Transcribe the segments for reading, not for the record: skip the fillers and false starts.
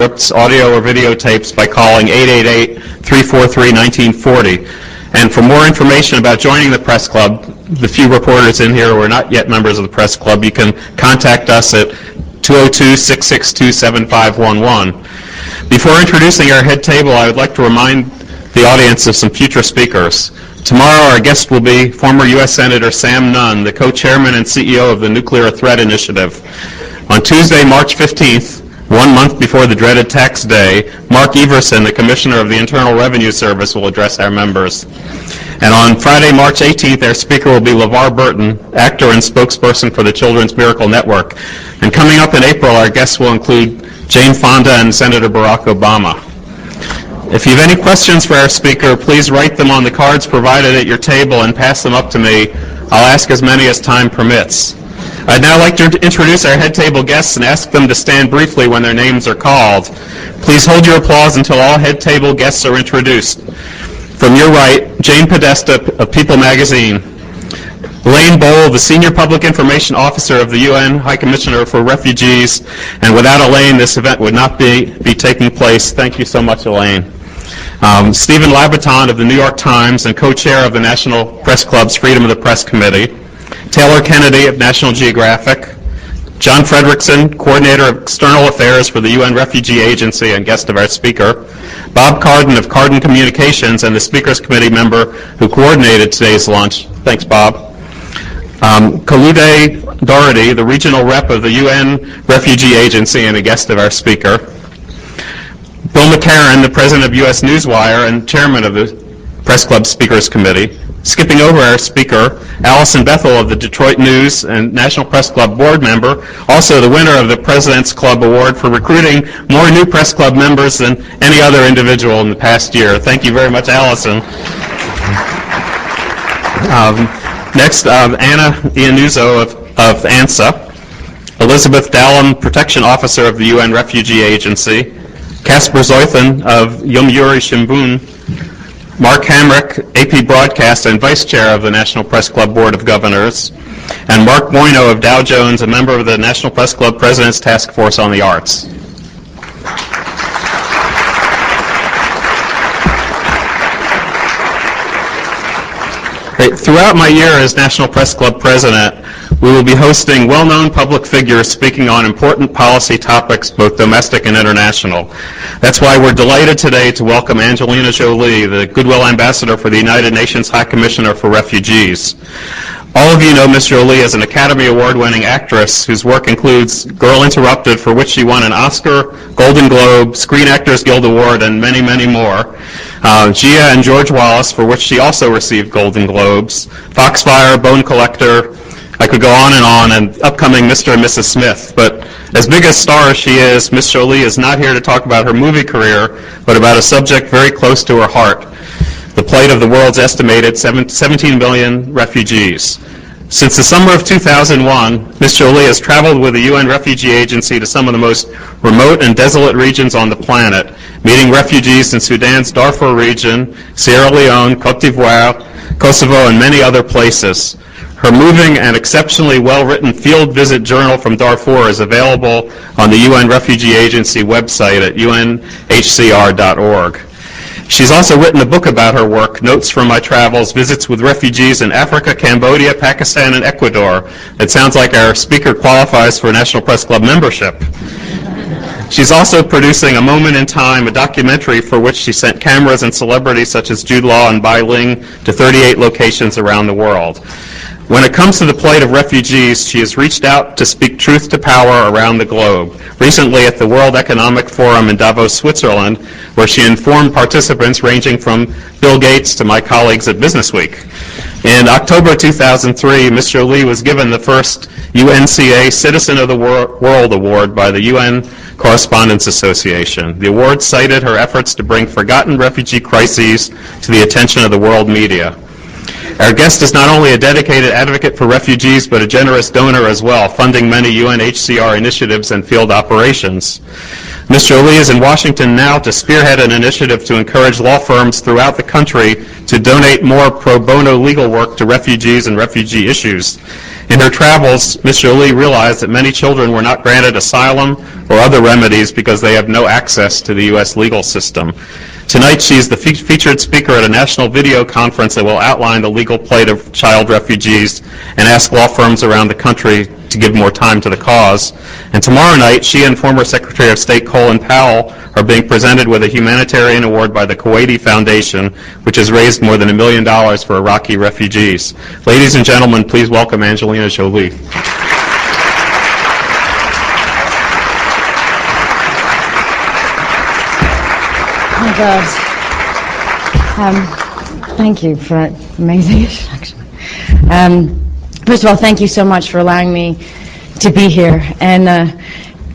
audio or videotapes by calling 888-343-1940. And for more information about joining the Press Club, the few reporters in here who are not yet members of the Press Club, you can contact us at 202-662-7511. Before introducing our head table, I would like to remind the audience of some future speakers. Tomorrow our guest will be former U.S. Senator Sam Nunn, the co-chairman and CEO of the Nuclear Threat Initiative. On Tuesday, March 15th, 1 month before the dreaded tax day, Mark Everson, the Commissioner of the Internal Revenue Service, will address our members. And on Friday, March 18th, our speaker will be LeVar Burton, actor and spokesperson for the Children's Miracle Network. And coming up in April, our guests will include Jane Fonda and Senator Barack Obama. If you have any questions for our speaker, please write them on the cards provided at your table and pass them up to me. I'll ask as many as time permits. I'd now like to introduce our head table guests and ask them to stand briefly when their names are called. Please hold your applause until all head table guests are introduced. From your right, Jane Podesta of People magazine. Elaine Bohl, the Senior Public Information Officer of the UN High Commissioner for Refugees. And without Elaine, this event would not be taking place. Thank you so much, Elaine. Stephen Labaton of the New York Times and co-chair of the National Press Club's Freedom of the Press Committee. Taylor Kennedy of National Geographic. John Fredrickson, Coordinator of External Affairs for the UN Refugee Agency and guest of our speaker. Bob Cardin of Cardin Communications and the Speakers Committee member who coordinated today's lunch. Thanks, Bob. Kalude Doherty, the regional rep of the UN Refugee Agency and a guest of our speaker. Bill McCarran, the president of U.S. Newswire and chairman of the Press Club Speakers Committee. Skipping over our speaker, Allison Bethel of the Detroit News and National Press Club board member, also the winner of the President's Club Award for recruiting more new Press Club members than any other individual in the past year. Thank you very much, Allison. Next, Anna Iannuzzo of ANSA, Elizabeth Dallum, Protection Officer of the UN Refugee Agency, Casper Zeuthen of Yomiuri Shimbun, Mark Hamrick, AP Broadcast and Vice Chair of the National Press Club Board of Governors, and Mark Bueno of Dow Jones, a member of the National Press Club President's Task Force on the Arts. Throughout my year as National Press Club President, we will be hosting well-known public figures speaking on important policy topics, both domestic and international. That's why we're delighted today to welcome Angelina Jolie, the Goodwill Ambassador for the United Nations High Commissioner for Refugees. All of you know Ms. Jolie as an Academy Award-winning actress whose work includes Girl Interrupted, for which she won an Oscar, Golden Globe, Screen Actors Guild Award, and many, many more. Gia and George Wallace, for which she also received Golden Globes. Foxfire, Bone Collector, I could go on, and upcoming Mr. and Mrs. Smith. But as big a star as she is, Ms. Jolie is not here to talk about her movie career, but about a subject very close to her heart, the plight of the world's estimated 17 million refugees. Since the summer of 2001, Ms. Jolie has traveled with the UN Refugee Agency to some of the most remote and desolate regions on the planet, meeting refugees in Sudan's Darfur region, Sierra Leone, Cote d'Ivoire, Kosovo, and many other places. Her moving and exceptionally well-written field visit journal from Darfur is available on the UN Refugee Agency website at unhcr.org. She's also written a book about her work, Notes from My Travels, Visits with Refugees in Africa, Cambodia, Pakistan, and Ecuador. It sounds like our speaker qualifies for National Press Club membership. She's also producing A Moment in Time, a documentary for which she sent cameras and celebrities such as Jude Law and Bai Ling to 38 locations around the world. When it comes to the plight of refugees, she has reached out to speak truth to power around the globe. Recently at the World Economic Forum in Davos, Switzerland, where she informed participants ranging from Bill Gates to my colleagues at Businessweek. In October 2003, Ms. Jolie was given the first UNCA Citizen of the World Award by the UN Correspondents Association. The award cited her efforts to bring forgotten refugee crises to the attention of the world media. Our guest is not only a dedicated advocate for refugees, but a generous donor as well, funding many UNHCR initiatives and field operations. Ms. Jolie is in Washington now to spearhead an initiative to encourage law firms throughout the country to donate more pro bono legal work to refugees and refugee issues. In her travels, Ms. Jolie realized that many children were not granted asylum or other remedies because they have no access to the U.S. legal system. Tonight, she is the featured speaker at a national video conference that will outline the legal plight of child refugees and ask law firms around the country to give more time to the cause. And tomorrow night, she and former Secretary of State Colin Powell are being presented with a humanitarian award by the Kuwaiti Foundation, which has raised more than $1 million for Iraqi refugees. Ladies and gentlemen, please welcome Angelina Jolie. Oh my God. Thank you for that amazing introduction. First of all, thank you so much for allowing me to be here.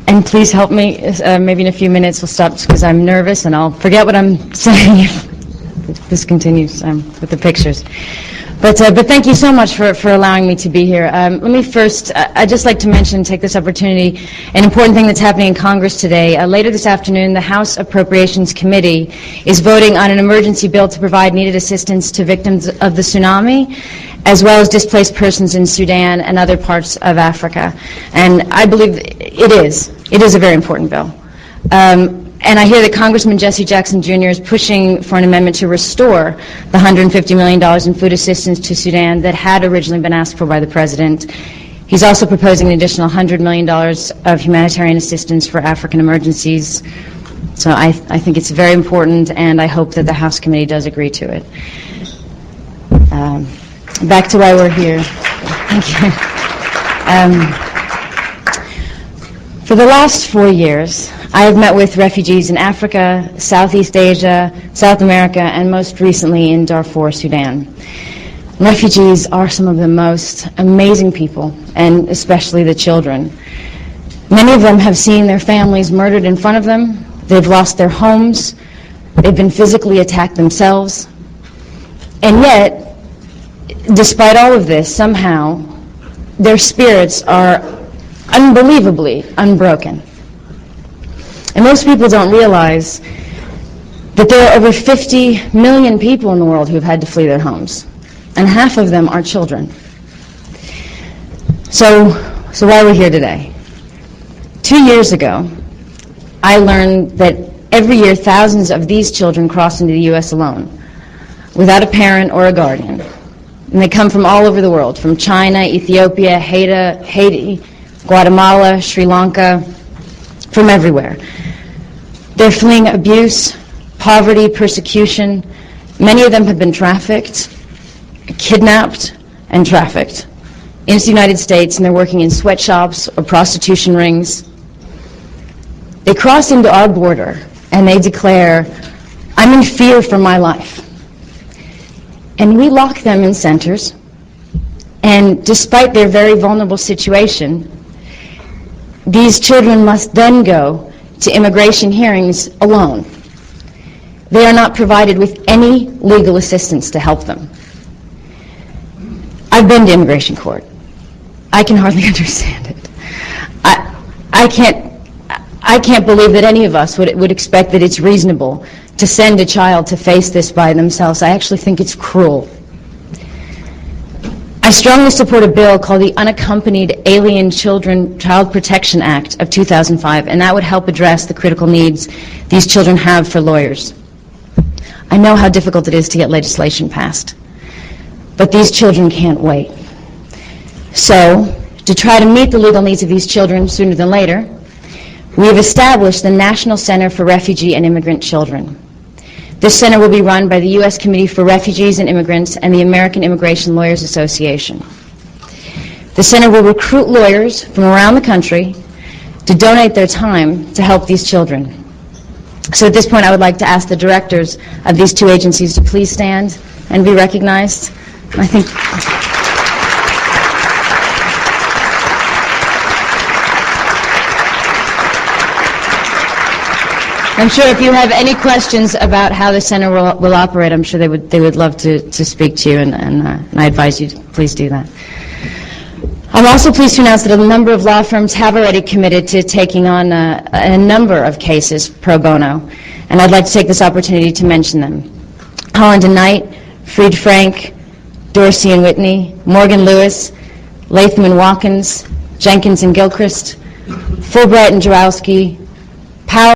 And please help me. Maybe in a few minutes we'll stop because I'm nervous and I'll forget what I'm saying if this continues with the pictures. But thank you so much for allowing me to be here. Let me first, I'd just like to mention, take this opportunity, an important thing that's happening in Congress today. Later this afternoon, the House Appropriations Committee is voting on an emergency bill to provide needed assistance to victims of the tsunami, as well as displaced persons in Sudan and other parts of Africa. And I believe it is a very important bill. And I hear that Congressman Jesse Jackson Jr. is pushing for an amendment to restore the $150 million in food assistance to Sudan that had originally been asked for by the President. He's also proposing an additional $100 million of humanitarian assistance for African emergencies. So I think it's very important, and I hope that the House Committee does agree to it. Back to why we're here. Thank you. For the last 4 years, I have met with refugees in Africa, Southeast Asia, South America, and most recently in Darfur, Sudan. Refugees are some of the most amazing people, and especially the children. Many of them have seen their families murdered in front of them. They've lost their homes. They've been physically attacked themselves. And yet, despite all of this, somehow, their spirits are unbelievably unbroken. And most people don't realize that there are over 50 million people in the world who have had to flee their homes, and half of them are children. So why we're here today? 2 years ago, I learned that every year thousands of these children cross into the U.S. alone, without a parent or a guardian. And they come from all over the world, from China, Ethiopia, Haiti, Guatemala, Sri Lanka, from everywhere. They're fleeing abuse, poverty, persecution. Many of them have been trafficked, kidnapped, and trafficked into the United States, and they're working in sweatshops or prostitution rings. They cross into our border, and they declare, "I'm in fear for my life." And we lock them in centers, and despite their very vulnerable situation, these children must then go to immigration hearings alone. They are not provided with any legal assistance to help them. I've been to immigration court. I can hardly understand it. I can't believe that any of us would expect that it's reasonable to send a child to face this by themselves. I actually think it's cruel. I strongly support a bill called the Unaccompanied Alien Children Child Protection Act of 2005, and that would help address the critical needs these children have for lawyers. I know how difficult it is to get legislation passed, but these children can't wait. So, to try to meet the legal needs of these children sooner than later, we have established the National Center for Refugee and Immigrant Children. This center will be run by the U.S. Committee for Refugees and Immigrants and the American Immigration Lawyers Association. The center will recruit lawyers from around the country to donate their time to help these children. So at this point, I would like to ask the directors of these two agencies to please stand and be recognized. I think... I'm sure if you have any questions about how the center will operate, I'm sure they would love to speak to you, and I advise you to please do that. I'm also pleased to announce that a number of law firms have already committed to taking on a number of cases pro bono, and I'd like to take this opportunity to mention them. Holland & Knight, Fried Frank, Dorsey & Whitney, Morgan Lewis, Latham and Watkins, Jenkins and Gilchrist, Fulbright and Jarowski, Powell